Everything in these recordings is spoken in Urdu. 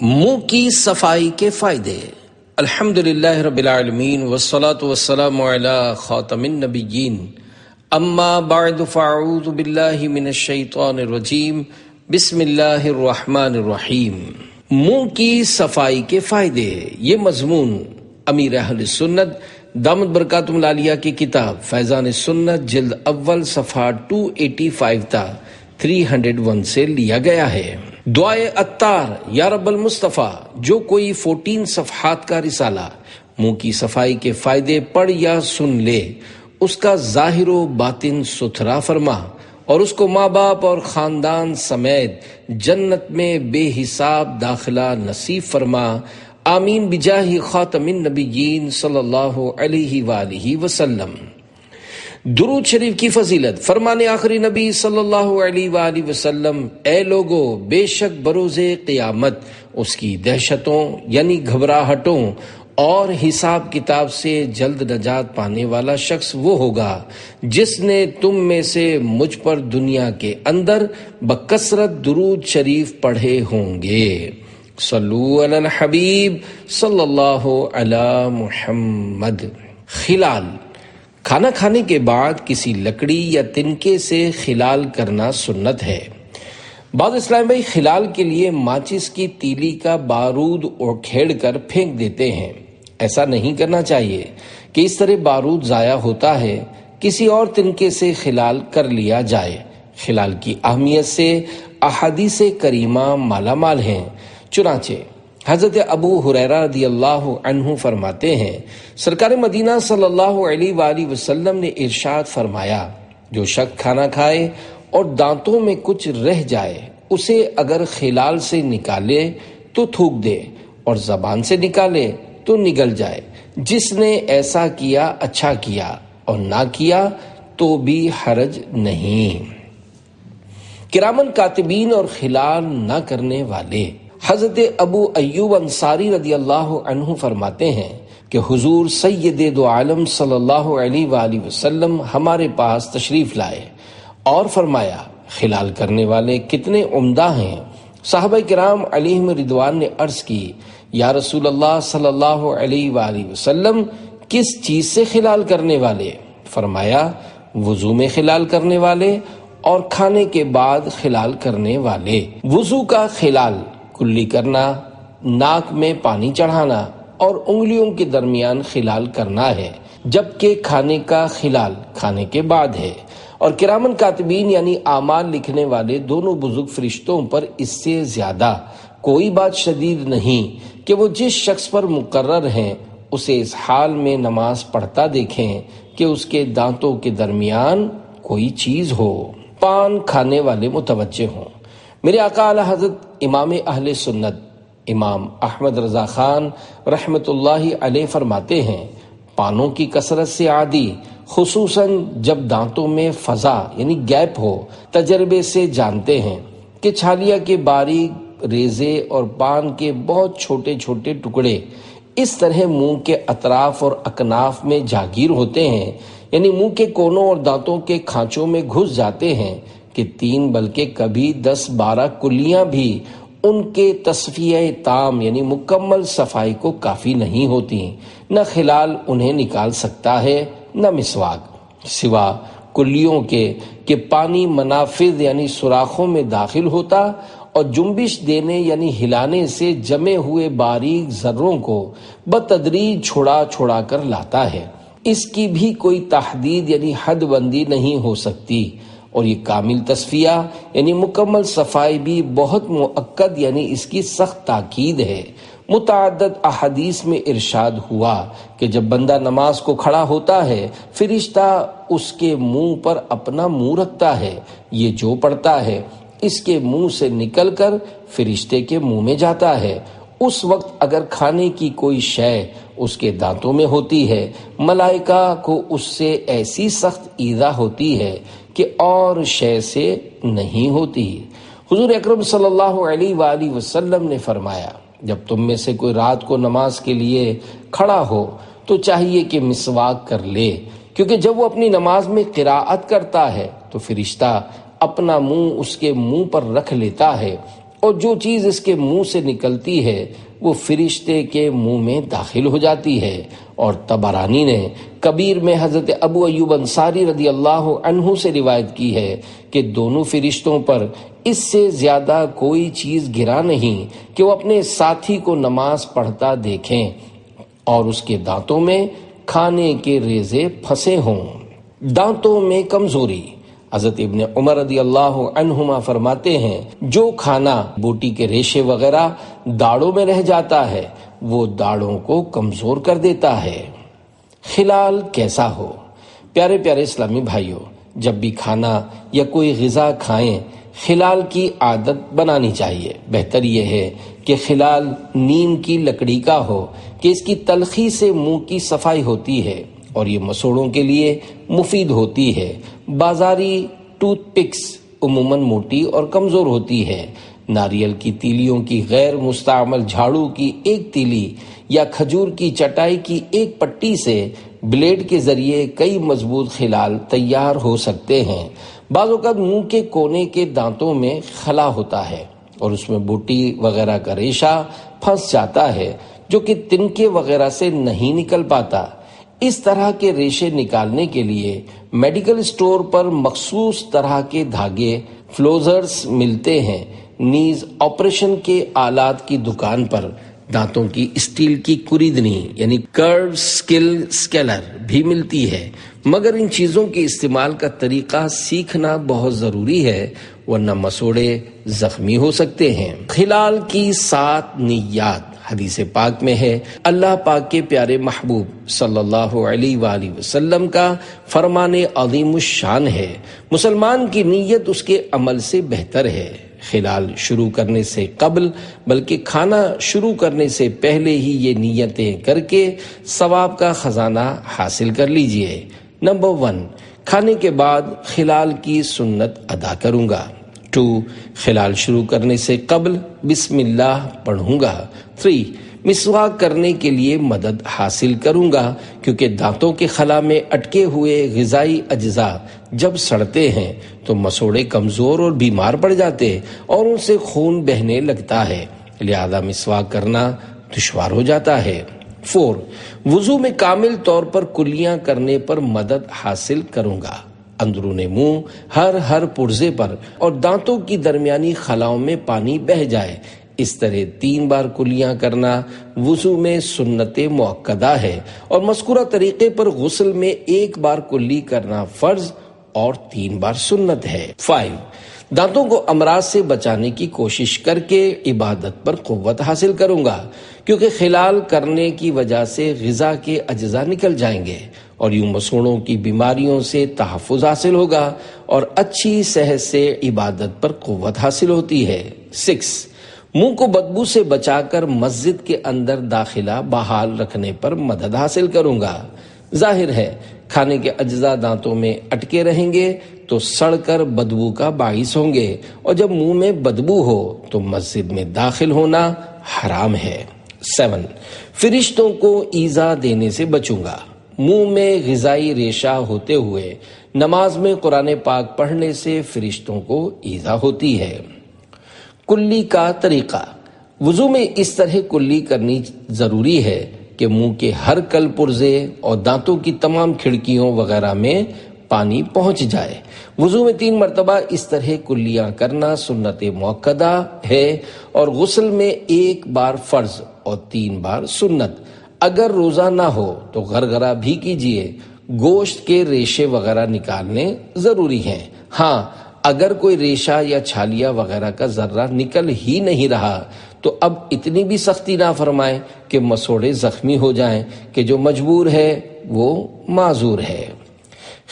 منہ کی صفائی کے فائدے۔ الحمدللہ رب العالمین والصلاة والسلام علی خاتم النبیین، اما بعد فاعوذ باللہ من الشیطان الرجیم، بسم اللہ الرحمن الرحیم۔ منہ کی صفائی کے فائدے، یہ مضمون امیر اہل سنت دامت برکاتہم العالیہ کی کتاب فیضان سنت جلد اول صفحہ 285 تا 301 سے لیا گیا ہے۔ دعائے عطار، یا رب المصطفیٰ، جو کوئی 14 صفحات کا رسالہ منہ کی صفائی کے فائدے پڑھ یا سن لے، اس کا ظاہر و باطن ستھرا فرما اور اس کو ماں باپ اور خاندان سمیت جنت میں بے حساب داخلہ نصیب فرما، آمین بجاہ خاتم النبیین صلی اللہ علیہ وآلہ وسلم۔ درود شریف کی فضیلت، فرمان آخری نبی صلی اللہ علیہ وآلہ وسلم، اے لوگو، بے شک بروز قیامت اس کی دہشتوں یعنی گھبراہٹوں اور حساب کتاب سے جلد نجات پانے والا شخص وہ ہوگا جس نے تم میں سے مجھ پر دنیا کے اندر بکثرت درود شریف پڑھے ہوں گے۔ صلو علی الحبیب صلی اللہ علی محمد۔ خلال، کھانا کھانے کے بعد کسی لکڑی یا تنکے سے خلال کرنا سنت ہے۔ بعض اسلام بھائی خلال کے لیے ماچس کی تیلی کا بارود اکھیڑ کر پھینک دیتے ہیں۔ ایسا نہیں کرنا چاہیے کہ اس طرح بارود ضائع ہوتا ہے، کسی اور تنکے سے خلال کر لیا جائے۔ خلال کی اہمیت سے احادیث کریمہ مالا مال ہیں، چنانچہ حضرت ابو ہریرہ رضی اللہ عنہ فرماتے ہیں، سرکار مدینہ صلی اللہ علیہ وآلہ وسلم نے ارشاد فرمایا، جو شخص کھانا کھائے اور دانتوں میں کچھ رہ جائے، اسے اگر خلال سے نکالے تو تھوک دے اور زبان سے نکالے تو نگل جائے۔ جس نے ایسا کیا اچھا کیا، اور نہ کیا تو بھی حرج نہیں۔ کرامن کاتبین اور خلال نہ کرنے والے، حضرت ابو ایوب انصاری رضی اللہ عنہ فرماتے ہیں کہ حضور سید دو عالم صلی اللہ علیہ وآلہ وسلم ہمارے پاس تشریف لائے اور فرمایا، خلال کرنے والے کتنے عمدہ ہیں۔ صحابہ کرام علیہم رضوان نے عرض کی، یا رسول اللہ صلی اللہ علیہ وآلہ وسلم، کس چیز سے خلال کرنے والے؟ فرمایا، وضو میں خلال کرنے والے اور کھانے کے بعد خلال کرنے والے۔ وضو کا خلال کلی کرنا، ناک میں پانی چڑھانا اور انگلیوں کے درمیان خلال کرنا ہے، جبکہ کھانے کا خلال کھانے کے بعد ہے۔ اور کرامن کاتبین یعنی اعمال لکھنے والے دونوں بزرگ فرشتوں پر اس سے زیادہ کوئی بات شدید نہیں کہ وہ جس شخص پر مقرر ہیں اسے اس حال میں نماز پڑھتا دیکھیں کہ اس کے دانتوں کے درمیان کوئی چیز ہو۔ پان کھانے والے متوجہ ہوں۔ میرے آقا اعلی حضرت امام اہل سنت امام احمد رضا خان رحمت اللہ علیہ فرماتے ہیں، پانوں کی کثرت سے عادی، خصوصاً جب دانتوں میں فضا یعنی گیپ ہو، تجربے سے جانتے ہیں کہ چھالیا کے باریک ریزے اور پان کے بہت چھوٹے چھوٹے ٹکڑے اس طرح منہ کے اطراف اور اکناف میں جاگیر ہوتے ہیں، یعنی منہ کے کونوں اور دانتوں کے کھانچوں میں گھس جاتے ہیں کہ 3 بلکہ کبھی 10-12 کلیاں بھی ان کے تصفیہ تام یعنی مکمل صفائی کو کافی نہیں ہوتی۔ نہ خلال انہیں نکال سکتا ہے نہ مسواک، سوا کلیوں کے کہ پانی منافذ یعنی سوراخوں میں داخل ہوتا اور جنبش دینے یعنی ہلانے سے جمے ہوئے باریک ذروں کو بتدریج چھوڑا چھوڑا کر لاتا ہے۔ اس کی بھی کوئی تحدید یعنی حد بندی نہیں ہو سکتی، اور یہ کامل تصفیہ یعنی مکمل صفائی بھی بہت مؤکد یعنی اس کی سخت تاکید ہے۔ متعدد احادیث میں ارشاد ہوا کہ جب بندہ نماز کو کھڑا ہوتا ہے، فرشتہ اس کے منہ پر اپنا منہ رکھتا ہے، یہ جو پڑھتا ہے اس کے منہ سے نکل کر فرشتے کے منہ میں جاتا ہے۔ اس وقت اگر کھانے کی کوئی شے اس کے دانتوں میں ہوتی ہے، ملائکہ کو اس سے ایسی سخت ایذا ہوتی ہے کہ اور شے سے نہیں ہوتی۔ حضور اکرم صلی اللہ علیہ وآلہ وسلم نے فرمایا، جب تم میں سے کوئی رات کو نماز کے لیے کھڑا ہو تو چاہیے کہ مسواک کر لے، کیونکہ جب وہ اپنی نماز میں قراءت کرتا ہے تو فرشتہ اپنا منہ اس کے منہ پر رکھ لیتا ہے اور جو چیز اس کے منہ سے نکلتی ہے وہ فرشتے کے منہ میں داخل ہو جاتی ہے۔ اور طبرانی نے کبیر میں حضرت ابو ایوب انصاری رضی اللہ عنہ سے روایت کی ہے کہ دونوں فرشتوں پر اس سے زیادہ کوئی چیز گرا نہیں کہ وہ اپنے ساتھی کو نماز پڑھتا دیکھیں اور اس کے دانتوں میں کھانے کے ریزے پھنسے ہوں۔ دانتوں میں کمزوری، حضرت ابن عمر رضی اللہ عنہما فرماتے ہیں جو کھانا بوٹی کے ریشے وغیرہ داڑوں میں رہ جاتا ہے وہ داڑوں کو کمزور کر دیتا ہے۔ خلال کیسا ہو؟ پیارے پیارے اسلامی بھائیوں، جب بھی کھانا یا کوئی غذا کھائیں خلال کی عادت بنانی چاہیے۔ بہتر یہ ہے کہ خلال نیم کی لکڑی کا ہو کہ اس کی تلخی سے منہ کی صفائی ہوتی ہے اور یہ مسوڑوں کے لیے مفید ہوتی ہے۔ بازاری ٹوتھ پکس عموماً موٹی اور کمزور ہوتی ہے۔ ناریل کی تیلیوں کی غیر مستعمل جھاڑو کی ایک تیلی یا کھجور کی چٹائی کی ایک پٹی سے بلیڈ کے ذریعے کئی مضبوط خلال تیار ہو سکتے ہیں۔ بعض اوقات منہ کے کونے کے دانتوں میں خلا ہوتا ہے اور اس میں بوٹی وغیرہ کا ریشہ پھنس جاتا ہے جو کہ تنکے وغیرہ سے نہیں نکل پاتا۔ اس طرح کے ریشے نکالنے کے لیے میڈیکل اسٹور پر مخصوص طرح کے دھاگے فلوزرز ملتے ہیں۔ نیز آپریشن کے آلات کی دکان پر دانتوں کی اسٹیل کی کوریدنی یعنی کرو سکیلر بھی ملتی ہے، مگر ان چیزوں کے استعمال کا طریقہ سیکھنا بہت ضروری ہے ورنہ مسوڑے زخمی ہو سکتے ہیں۔ خلال کی 7 نیات حدیث پاک میں ہے۔ اللہ پاک کے پیارے محبوب صلی اللہ علیہ وآلہ وسلم کا فرمان عظیم الشان ہے، مسلمان کی نیت اس کے عمل سے بہتر ہے۔ خلال شروع کرنے سے قبل بلکہ کھانا شروع کرنے سے پہلے ہی یہ نیتیں کر کے ثواب کا خزانہ حاصل کر لیجئے۔ نمبر 1، کھانے کے بعد خلال کی سنت ادا کروں گا۔ 2، خلال شروع کرنے سے قبل بسم اللہ پڑھوں گا۔ 3، مسواک کرنے کے لیے مدد حاصل کروں گا کیونکہ دانتوں کے خلا میں اٹکے ہوئے غذائی اجزاء جب سڑتے ہیں تو مسوڑے کمزور اور بیمار پڑ جاتے اور ان سے خون بہنے لگتا ہے، لہذا مسواک کرنا دشوار ہو جاتا ہے۔ 4، وضو میں کامل طور پر کلیاں کرنے پر مدد حاصل کروں گا۔ اندرون منہ ہر پرزے پر اور دانتوں کی درمیانی خلاؤں میں پانی بہہ جائے، اس طرح 3 بار کلیاں کرنا وضو میں سنت مؤکدہ ہے اور مذکورہ طریقے پر غسل میں 1 بار کلی کرنا فرض اور 3 بار سنت ہے۔ 5، دانتوں کو امراض سے بچانے کی کوشش کر کے عبادت پر قوت حاصل کروں گا کیونکہ خلال کرنے کی وجہ سے غذا کے اجزاء نکل جائیں گے اور یوں مسوڑوں کی بیماریوں سے تحفظ حاصل ہوگا اور اچھی صحت سے عبادت پر قوت حاصل ہوتی ہے۔ 6، منہ کو بدبو سے بچا کر مسجد کے اندر داخلہ بحال رکھنے پر مدد حاصل کروں گا۔ ظاہر ہے کھانے کے اجزاء دانتوں میں اٹکے رہیں گے تو سڑ کر بدبو کا باعث ہوں گے اور جب منہ میں بدبو ہو تو مسجد میں داخل ہونا حرام ہے۔ 7، فرشتوں کو ایذا دینے سے بچوں گا۔ منہ میں غذائی ریشہ ہوتے ہوئے نماز میں قرآن پاک پڑھنے سے فرشتوں کو ایذا ہوتی ہے۔ کلی کا طریقہ، وضو میں اس طرح کلی کرنی ضروری ہے کہ منہ کے ہر کل پرزے اور دانتوں کی تمام کھڑکیوں وغیرہ میں پانی پہنچ جائے۔ وضو میں 3 مرتبہ اس طرح کلیاں کرنا سنت مؤکدہ ہے اور غسل میں 1 بار فرض اور 3 بار سنت۔ اگر روزہ نہ ہو تو غرغرہ بھی کیجیے۔ گوشت کے ریشے وغیرہ نکالنے ضروری ہیں۔ ہاں، اگر کوئی ریشہ یا چھالیہ وغیرہ کا ذرہ نکل ہی نہیں رہا تو اب اتنی بھی سختی نہ فرمائیں کہ مسوڑے زخمی ہو جائیں کہ جو مجبور ہے وہ معذور ہے۔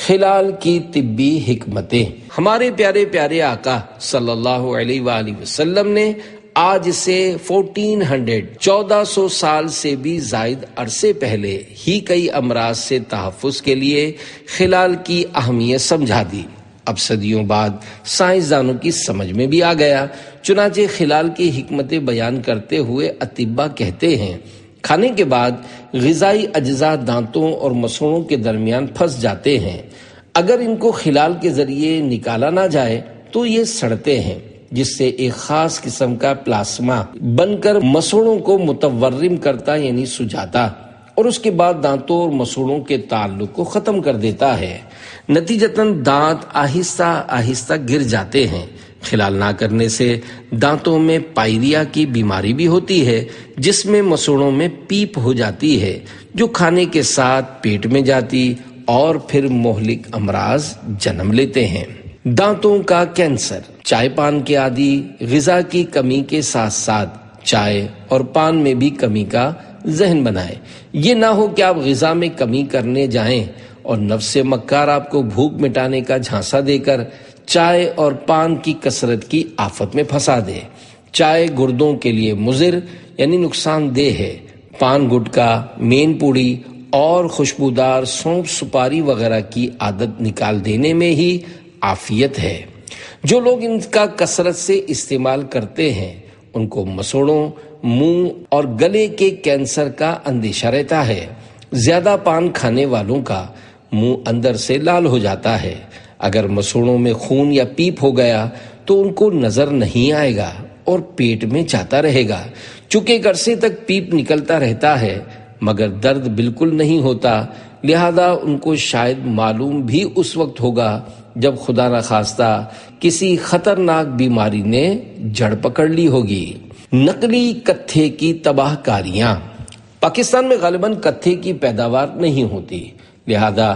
خلال کی طبی حکمتیں، ہمارے پیارے پیارے آقا صلی اللہ علیہ وآلہ وسلم نے آج سے 1400 سال سے بھی زائد عرصے پہلے ہی کئی امراض سے تحفظ کے لیے خلال کی اہمیت سمجھا دی۔ اب صدیوں بعد سائنسدانوں کی سمجھ میں بھی آ گیا، چنانچہ خلال کی حکمتیں بیان کرتے ہوئے اطباء کہتے ہیں کھانے کے بعد غذائی اجزاء دانتوں اور مسوڑوں کے درمیان پھنس جاتے ہیں، اگر ان کو خلال کے ذریعے نکالا نہ جائے تو یہ سڑتے ہیں، جس سے ایک خاص قسم کا پلاسما بن کر مسوڑوں کو متورم کرتا یعنی سجاتا اور اس کے بعد دانتوں اور مسوڑوں کے تعلق کو ختم کر دیتا ہے۔ نتیجتاً دانت آہستہ آہستہ گر جاتے ہیں۔ خلال نہ کرنے سے دانتوں میں پائریا کی بیماری بھی ہوتی ہے، جس میں مسوڑوں میں پیپ ہو جاتی ہے جو کھانے کے ساتھ پیٹ میں جاتی اور پھر مہلک امراض جنم لیتے ہیں۔ دانتوں کا کینسر۔ چائے پان کے عادی غذا کی کمی کے ساتھ ساتھ چائے اور پان میں بھی کمی کا ذہن بنائیں۔ یہ نہ ہو کہ آپ غذا میں کمی کرنے جائیں اور نفس مکار آپ کو بھوک مٹانے کا جھانسا دے کر چائے اور پان کی کثرت کی آفت میں پھنسا دے۔ چائے گردوں کے لیے مضر یعنی نقصان دہ ہے۔ پان گٹکا، مین پوڑی اور خوشبودار سونف سپاری وغیرہ کی عادت نکال دینے میں ہی عافیت ہے۔ جو لوگ ان کا کثرت سے استعمال کرتے ہیں ان کو مسوڑوں، منہ اور گلے کے کینسر کا اندیشہ رہتا ہے۔ زیادہ پان کھانے والوں کا منہ اندر سے لال ہو جاتا ہے۔ اگر مسوڑوں میں خون یا پیپ ہو گیا تو ان کو نظر نہیں آئے گا اور پیٹ میں جاتا رہے گا۔ چونکہ ایک عرصے تک پیپ نکلتا رہتا ہے مگر درد بالکل نہیں ہوتا، لہذا ان کو شاید معلوم بھی اس وقت ہوگا جب خدا نخواستہ کسی خطرناک بیماری نے جڑ پکڑ لی ہوگی۔ نقلی کتھے کی تباہ کاریاں۔ پاکستان میں غالباً کتھے کی پیداوار نہیں ہوتی، لہذا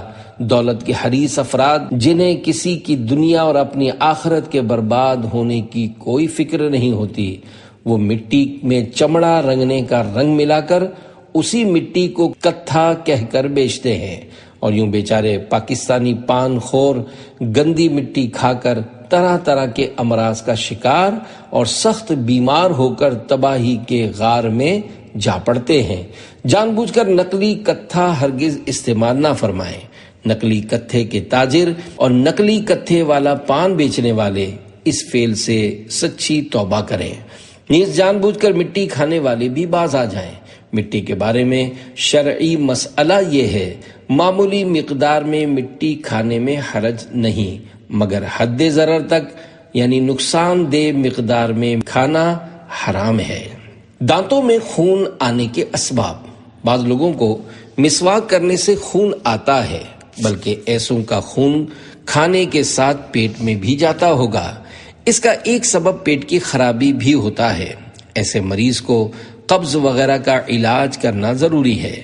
دولت کے حریص افراد جنہیں کسی کی دنیا اور اپنی آخرت کے برباد ہونے کی کوئی فکر نہیں ہوتی، وہ مٹی میں چمڑا رنگنے کا رنگ ملا کر اسی مٹی کو کتھا کہہ کر بیچتے ہیں اور یوں بیچارے پاکستانی پان خور گندی مٹی کھا کر طرح طرح کے امراض کا شکار اور سخت بیمار ہو کر تباہی کے غار میں جا پڑتے ہیں۔ جان بوجھ کر نقلی کتھا ہرگز استعمال نہ فرمائیں۔ نقلی کتھے کے تاجر اور نقلی کتھے والا پان بیچنے والے اس فعل سے سچی توبہ کریں۔ نیز جان بوجھ کر مٹی کھانے والے بھی باز آ جائیں۔ مٹی کے بارے میں شرعی مسئلہ یہ ہے، معمولی مقدار میں مٹی کھانے میں حرج نہیں، مگر حد ضرر تک یعنی نقصان دہ مقدار میں کھانا حرام ہے۔ دانتوں میں خون آنے کے اسباب۔ بعض لوگوں کو مسواک کرنے سے خون آتا ہے، بلکہ ایسوں کا خون کھانے کے ساتھ پیٹ میں بھی جاتا ہوگا۔ اس کا ایک سبب پیٹ کی خرابی بھی ہوتا ہے۔ ایسے مریض کو قبض وغیرہ کا علاج کرنا ضروری ہے۔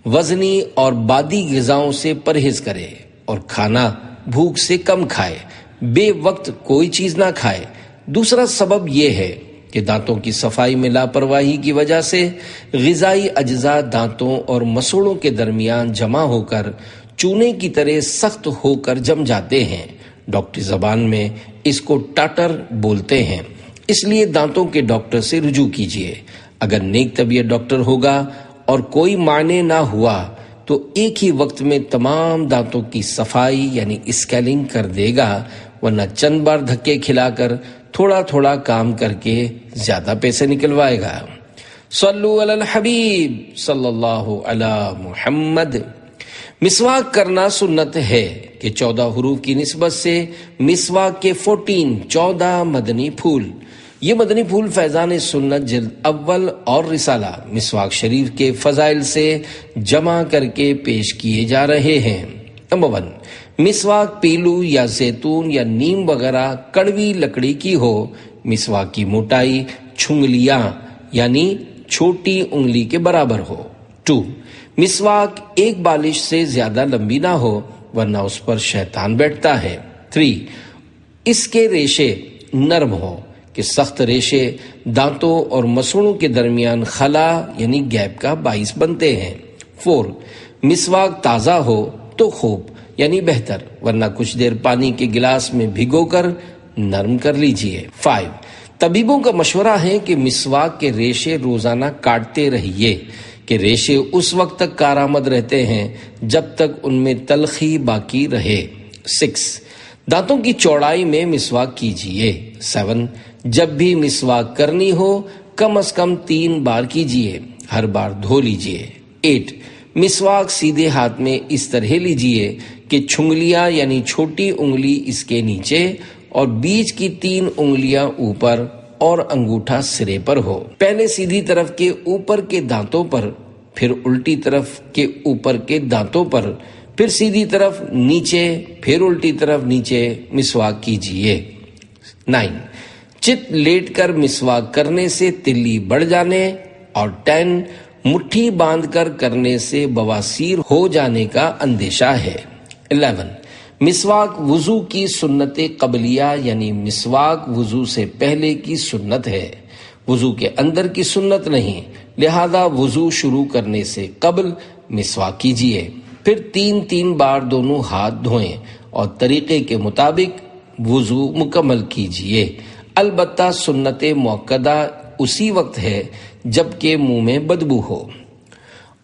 وزنی اور بادی غذاؤں سے پرہیز کرے اور کھانا بھوک سے کم کھائے، بے وقت کوئی چیز نہ کھائے۔ دوسرا سبب یہ ہے کہ دانتوں کی صفائی میں لاپرواہی کی وجہ سے غذائی اجزاء دانتوں اور مسوڑوں کے درمیان جمع ہو کر چونے کی طرح سخت ہو کر جم جاتے ہیں۔ ڈاکٹری زبان میں اس کو ٹاٹر بولتے ہیں۔ اس لیے دانتوں کے ڈاکٹر سے رجوع کیجیے۔ اگر نیک طبیعت ڈاکٹر ہوگا اور کوئی معنی نہ ہوا تو ایک ہی وقت میں تمام دانتوں کی صفائی یعنی اسکیلنگ کر دے گا، ورنہ چند بار دھکے کھلا کر تھوڑا تھوڑا کام کر کے زیادہ پیسے نکلوائے گا۔ صلو علی الحبیب صلی اللہ علی محمد۔ مسواک کرنا سنت ہے کہ 14 حروف کی نسبت سے مسواک کے 14 مدنی پھول۔ یہ مدنی پھول فیضان سنت جلد اول اور رسالہ مسواک شریف کے فضائل سے جمع کر کے پیش کیے جا رہے ہیں۔ نمبر 1، مسواک پیلو یا زیتون یا نیم وغیرہ کڑوی لکڑی کی ہو۔ مسواک کی موٹائی چھنگلیاں یعنی چھوٹی انگلی کے برابر ہو۔ 2، مسواک ایک بالش سے زیادہ لمبی نہ ہو ورنہ اس پر شیطان بیٹھتا ہے۔ 3، اس کے ریشے نرم ہو کہ سخت ریشے دانتوں اور مسوڑوں کے درمیان خلا یعنی گیپ کا باعث بنتے ہیں۔ 4، مسواک تازہ ہو تو خوب یعنی بہتر، ورنہ کچھ دیر پانی کے گلاس میں بھگو کر نرم کر لیجئے۔ 5، طبیبوں کا مشورہ ہے کہ مسواک کے ریشے روزانہ کاٹتے رہیے کہ ریشے اس وقت تک کارآمد رہتے ہیں جب تک ان میں تلخی باقی رہے۔ 6، دانتوں کی چوڑائی میں مسواک کیجئے۔ 7، جب بھی مسواک کرنی ہو کم از کم 3 بار کیجئے، ہر بار دھو لیجئے۔ 8، مسواک سیدھے ہاتھ میں اس طرح لیجئے کہ چھنگلیاں یعنی چھوٹی انگلی اس کے نیچے اور بیچ کی 3 انگلیاں اوپر اور انگوٹھا سرے پر ہو۔ پہلے سیدھی طرف کے اوپر کے دانتوں پر، پھر الٹی طرف کے اوپر کے دانتوں پر، پھر سیدھی طرف نیچے، پھر الٹی طرف نیچے مسواک کیجیے۔ 9، چت لیٹ کر مسواک کرنے سے تلی بڑھ جانے، اور 10، مٹھی باندھ کر کرنے سے بواسیر ہو جانے کا اندیشہ ہے۔ 11، مسواک وضو کی سنت قبلیہ، یعنی مسواک وضو سے پہلے کی سنت ہے، وضو کے اندر کی سنت نہیں، لہذا وضو شروع کرنے سے قبل مسواک کیجیے، پھر 3 بار دونوں ہاتھ دھوئیں اور طریقے کے مطابق وضو مکمل کیجیے۔ البتہ سنت موقدہ اسی وقت ہے جب کہ منہ میں بدبو ہو۔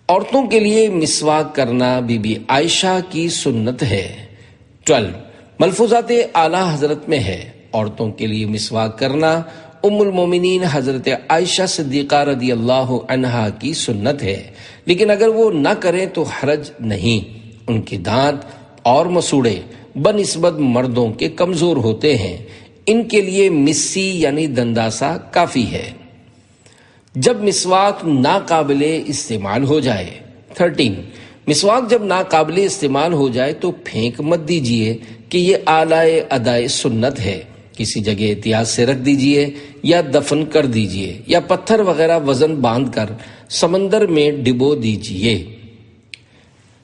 عورتوں کے لیے مسواک کرنا بی بی عائشہ کی سنت ہے۔ 12، ملفوظات اعلیٰ حضرت میں ہے، عورتوں کے لیے مسواک کرنا ام المومنین حضرت عائشہ صدیقہ رضی اللہ عنہا کی سنت ہے، لیکن اگر وہ نہ کریں تو حرج نہیں۔ ان کے دانت اور مسوڑے بنسبت مردوں کے کمزور ہوتے ہیں، ان کے لیے مسی یعنی دنداسا کافی ہے۔ جب مسواک ناقابل استعمال ہو جائے۔ 13، مسواک جب ناقابل استعمال ہو جائے تو پھینک مت دیجیے کہ یہ اعلیٰ ادائے سنت ہے، کسی جگہ احتیاط سے رکھ دیجیے یا دفن کر دیجیے، یا پتھر وغیرہ وزن باندھ کر سمندر میں ڈبو دیجیے۔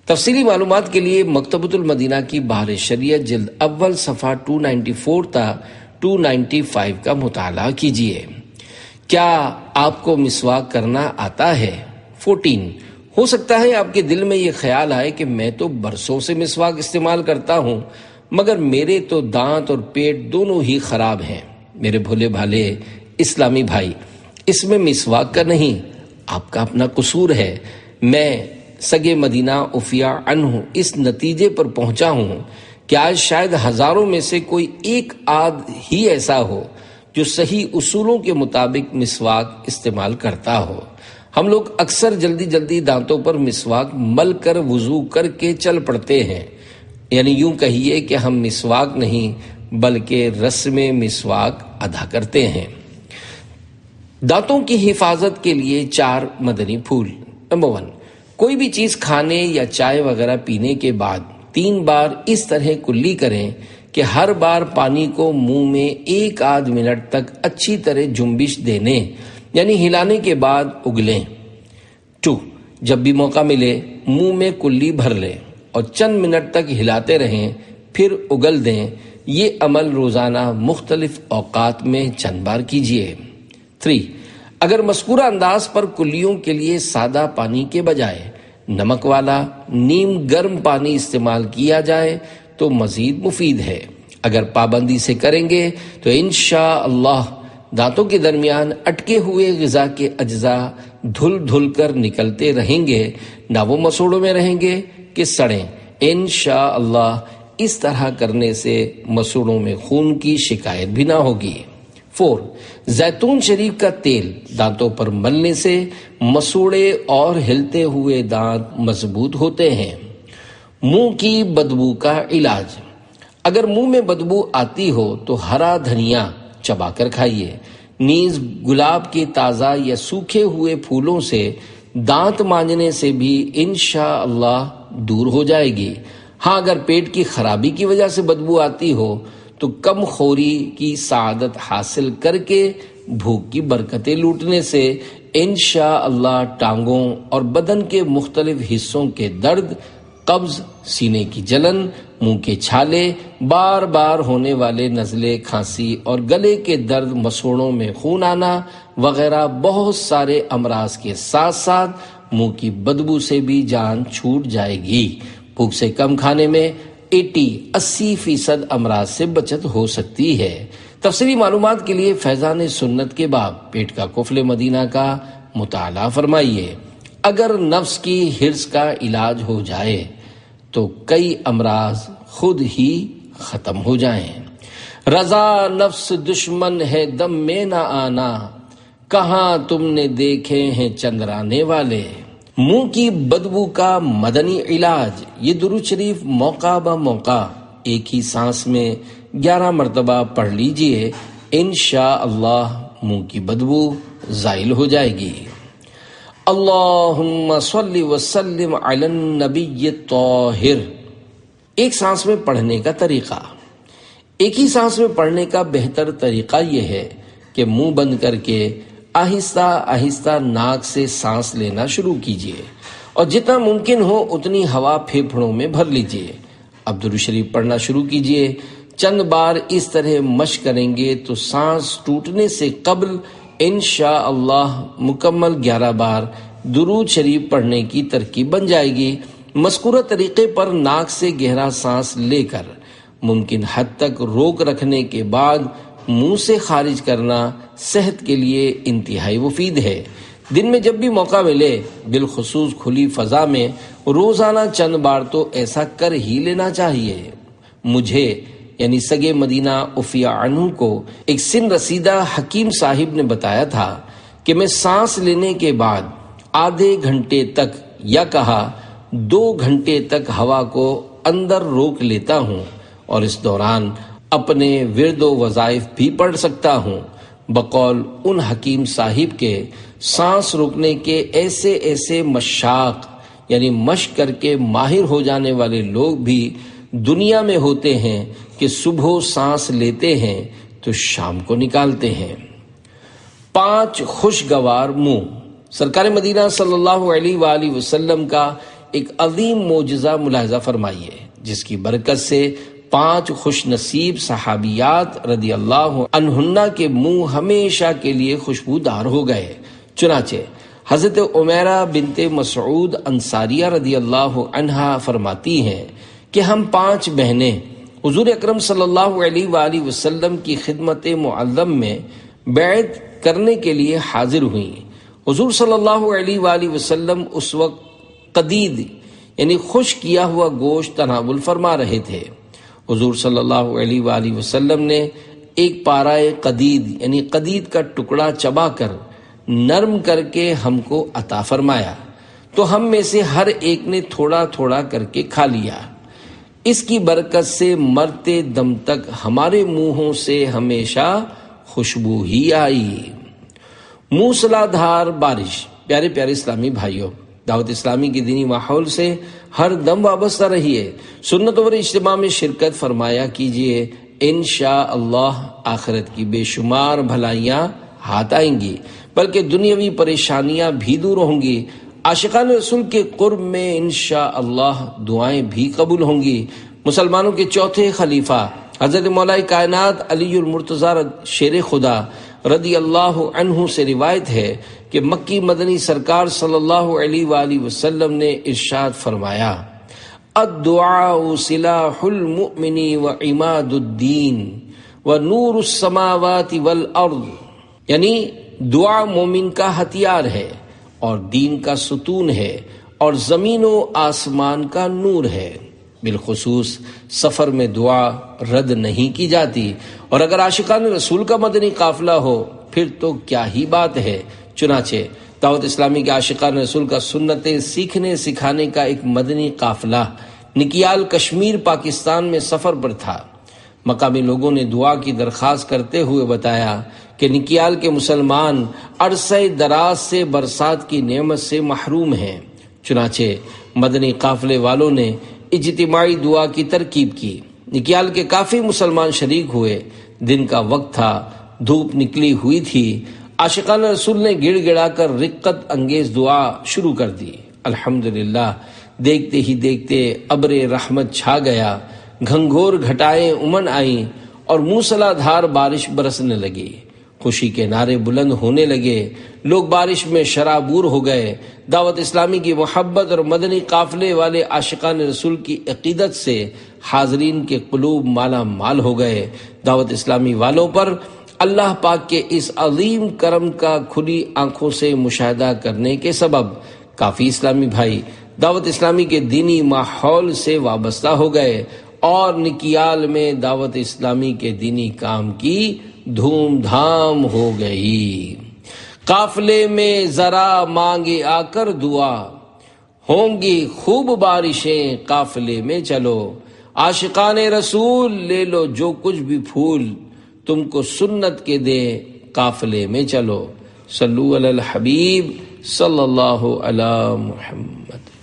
تفصیلی معلومات کے لیے مکتبۃ المدینہ کی بحر شریعت جلد اول صفحہ 294 تا 295 کا مطالعہ کیجیے۔ کیا آپ کو مسواک کرنا آتا ہے؟ 14، ہو سکتا ہے آپ کے دل میں یہ خیال آئے کہ میں تو برسوں سے مسواک استعمال کرتا ہوں، مگر میرے تو دانت اور پیٹ دونوں ہی خراب ہیں۔ میرے بھولے بھالے اسلامی بھائی، اس میں مسواک کا نہیں، آپ کا اپنا قصور ہے۔ میں سگے مدینہ عفیہ عنہ اس نتیجے پر پہنچا ہوں کہ آج شاید ہزاروں میں سے کوئی ایک آدھ ہی ایسا ہو جو صحیح اصولوں کے مطابق مسواک استعمال کرتا ہو۔ ہم لوگ اکثر جلدی دانتوں پر مسواک مل کر وضو کر کے چل پڑتے ہیں، یعنی یوں کہیے کہ ہم مسواک نہیں بلکہ رسم مسواک ادا کرتے ہیں۔ دانتوں کی حفاظت کے لیے 4 مدنی پھول۔ نمبر 1، کوئی بھی چیز کھانے یا چائے وغیرہ پینے کے بعد 3 بار اس طرح کلی کریں کہ ہر بار پانی کو منہ میں 1 منٹ تک اچھی طرح جنبش دینے، یعنی ہلانے کے بعد اگلیں۔ 2، جب بھی موقع ملے منہ میں کلی بھر لیں اور چند منٹ تک ہلاتے رہیں، پھر اگل دیں۔ یہ عمل روزانہ مختلف اوقات میں چند بار کیجیے۔ 3، اگر مذکورہ انداز پر کلیوں کے لیے سادہ پانی کے بجائے نمک والا نیم گرم پانی استعمال کیا جائے تو مزید مفید ہے۔ اگر پابندی سے کریں گے تو انشاءاللہ دانتوں کے درمیان اٹکے ہوئے غذا کے اجزاء دھل کر نکلتے رہیں گے، نہ وہ مسوڑوں میں رہیں گے کہ سڑیں۔ انشاءاللہ اس طرح کرنے سے مسوڑوں میں خون کی شکایت بھی نہ ہوگی۔ 4، زیتون شریف کا تیل دانتوں پر ملنے سے مسوڑے اور ہلتے ہوئے دانت مضبوط ہوتے ہیں۔ منہ کی بدبو کا علاج۔ اگر منہ میں بدبو آتی ہو تو ہرا دھنیا چبا کر کھائیے، نیز گلاب کے تازہ یا سوکھے ہوئے پھولوں سے دانت مانجنے سے بھی انشاءاللہ دور ہو جائے گی۔ ہاں، اگر پیٹ کی خرابی کی وجہ سے بدبو آتی ہو تو کم خوری کی سعادت حاصل کر کے بھوک کی برکتیں لوٹنے سے انشاءاللہ ٹانگوں اور بدن کے مختلف حصوں کے درد، قبض، سینے کی جلن، منہ کے چھالے، بار بار ہونے والے نزلے، کھانسی اور گلے کے درد، مسوڑوں میں خون آنا وغیرہ بہت سارے امراض کے ساتھ ساتھ منہ کی بدبو سے بھی جان چھوٹ جائے گی۔ بھوک سے کم کھانے میں 80% امراض سے بچت ہو سکتی ہے۔ تفصیلی معلومات کے لیے فیضان سنت کے باب پیٹ کا قفل مدینہ کا مطالعہ فرمائیے۔ اگر نفس کی حرص کا علاج ہو جائے تو کئی امراض خود ہی ختم ہو جائیں۔ رضا نفس دشمن ہے دم میں نہ آنا، کہاں تم نے دیکھے ہیں چندرانے والے۔ منہ کی بدبو کا مدنی علاج۔ یہ درود شریف موقع بہ موقع ایک ہی سانس میں 11 مرتبہ پڑھ لیجئے، انشاءاللہ منہ کی بدبو زائل ہو جائے گی۔ اللہم صلی وسلم علی النبی الطاہر۔ ایک سانس میں پڑھنے کا طریقہ۔ ایک ہی سانس میں پڑھنے کا بہتر طریقہ یہ ہے کہ منہ بند کر کے آہستہ آہستہ ناک سے سانس لینا شروع کیجیے اور جتنا ممکن ہو اتنی ہوا پھیپھڑوں میں بھر لیجیے۔ اب درود شریف پڑھنا شروع کیجیے۔ چند بار اس طرح مشق کریں گے تو سانس ٹوٹنے سے قبل انشاءاللہ مکمل 11 بار درود شریف پڑھنے کی ترکیب بن جائے گی۔ مذکورہ طریقے پر ناک سے گہرا سانس لے کر ممکن حد تک روک رکھنے کے بعد منہ سے خارج کرنا صحت کے لیے انتہائی مفید ہے۔ دن میں جب بھی موقع ملے، بالخصوص کھلی فضا میں، روزانہ چند بار تو ایسا کر ہی لینا چاہیے۔ مجھے یعنی سگے مدینہ عفیہ عنہ کو ایک سن رسیدہ حکیم صاحب نے بتایا تھا کہ میں سانس لینے کے بعد آدھے گھنٹے تک یا کہا 2 گھنٹے تک ہوا کو اندر روک لیتا ہوں اور اس دوران اپنے ورد و وظائف بھی پڑھ سکتا ہوں۔ بقول ان حکیم صاحب کے سانس روکنے کے ایسے مشاق یعنی مشق کر کے ماہر ہو جانے والے لوگ بھی دنیا میں ہوتے ہیں کہ صبح سانس لیتے ہیں تو شام کو نکالتے ہیں۔ 5 خوشگوار منہ۔ سرکار مدینہ صلی اللہ علیہ وآلہ وسلم کا ایک عظیم معجزہ ملاحظہ فرمائیے، جس کی برکت سے 5 خوش نصیب صحابیات رضی اللہ عنہن کے منہ ہمیشہ کے لیے خوشبودار ہو گئے۔ چنانچہ حضرت عمیرہ بنت مسعود انصاریہ رضی اللہ عنہا فرماتی ہیں کہ ہم 5 بہنیں حضور اکرم صلی اللہ علیہ وآلہ وسلم کی خدمت معلم میں بیعت کرنے کے لیے حاضر ہوئیں۔ حضور صلی اللہ علیہ وآلہ وسلم اس وقت قدید یعنی خشک کیا ہوا گوشت تناول فرما رہے تھے۔ حضور صلی اللہ علیہ وآلہ وسلم نے ایک پارائے قدید یعنی قدید کا ٹکڑا چبا کر نرم کر کے ہم کو عطا فرمایا، تو ہم میں سے ہر ایک نے تھوڑا تھوڑا کر کے کھا لیا۔ اس کی برکت سے مرتے دم تک ہمارے منہوں سے ہمیشہ خوشبو ہی آئی۔ موسلا دھار بارش۔ پیارے پیارے اسلامی بھائیوں، دعوت اسلامی کی دینی ماحول سے ہر دم وابستہ رہیے، سنت اور اجتماع میں شرکت فرمایا کیجیے، انشاءاللہ آخرت کی بے شمار بھلائیاں ہاتھ آئیں گی، بلکہ دنیاوی پریشانیاں بھی دور ہوں گی۔ عاشقان رسول کے قرب میں انشاءاللہ دعائیں بھی قبول ہوں گی۔ مسلمانوں کے چوتھے خلیفہ حضرت مولا کائنات علی المرتضی شیر خدا رضی اللہ عنہ سے روایت ہے کہ مکی مدنی سرکار صلی اللہ علیہ وآلہ وسلم نے ارشاد فرمایا، الدعاء سلاح المؤمن وعماد الدین ونور السماوات والارض، یعنی دعا مومن کا ہتھیار ہے اور دین کا ستون ہے اور زمین و آسمان کا نور ہے۔ بالخصوص سفر میں دعا رد نہیں کی جاتی، اور اگر عاشقان رسول کا مدنی قافلہ ہو پھر تو کیا ہی بات ہے۔ چنانچہ دعوت اسلامی کے عاشقان رسول کا سنتیں سیکھنے سکھانے کا ایک مدنی قافلہ نکیال کشمیر پاکستان میں سفر پر تھا۔ مقامی لوگوں نے دعا کی درخواست کرتے ہوئے بتایا کہ نکیال کے مسلمان عرصہ دراز سے برسات کی نعمت سے محروم ہیں۔ چنانچہ مدنی قافلے والوں نے اجتماعی دعا کی ترکیب کی۔ نکیال کے کافی مسلمان شریک ہوئے۔ دن کا وقت تھا، دھوپ نکلی ہوئی تھی۔ عاشقان رسول نے گڑ گڑا کر رقت انگیز دعا شروع کر دی۔ الحمدللہ دیکھتے ہی دیکھتے ابر رحمت چھا گیا، گھنگھور گھٹائیں امن آئیں اور موسلا دھار بارش برسنے لگی۔ خوشی کے نعرے بلند ہونے لگے، لوگ بارش میں شرابور ہو گئے۔ دعوت اسلامی کی محبت اور مدنی قافلے والے عاشقان رسول کی عقیدت سے حاضرین کے قلوب مالا مال ہو گئے۔ دعوت اسلامی والوں پر اللہ پاک کے اس عظیم کرم کا کھلی آنکھوں سے مشاہدہ کرنے کے سبب کافی اسلامی بھائی دعوت اسلامی کے دینی ماحول سے وابستہ ہو گئے اور نکیال میں دعوت اسلامی کے دینی کام کی دھوم دھام ہو گئی۔ قافلے میں ذرا مانگے آ کر دعا، ہوں گی خوب بارشیں قافلے میں چلو، عاشقان رسول لے لو جو کچھ بھی پھول، تم کو سنت کے دے قافلے میں چلو۔ صلو علی الحبیب صلی اللہ علی محمد۔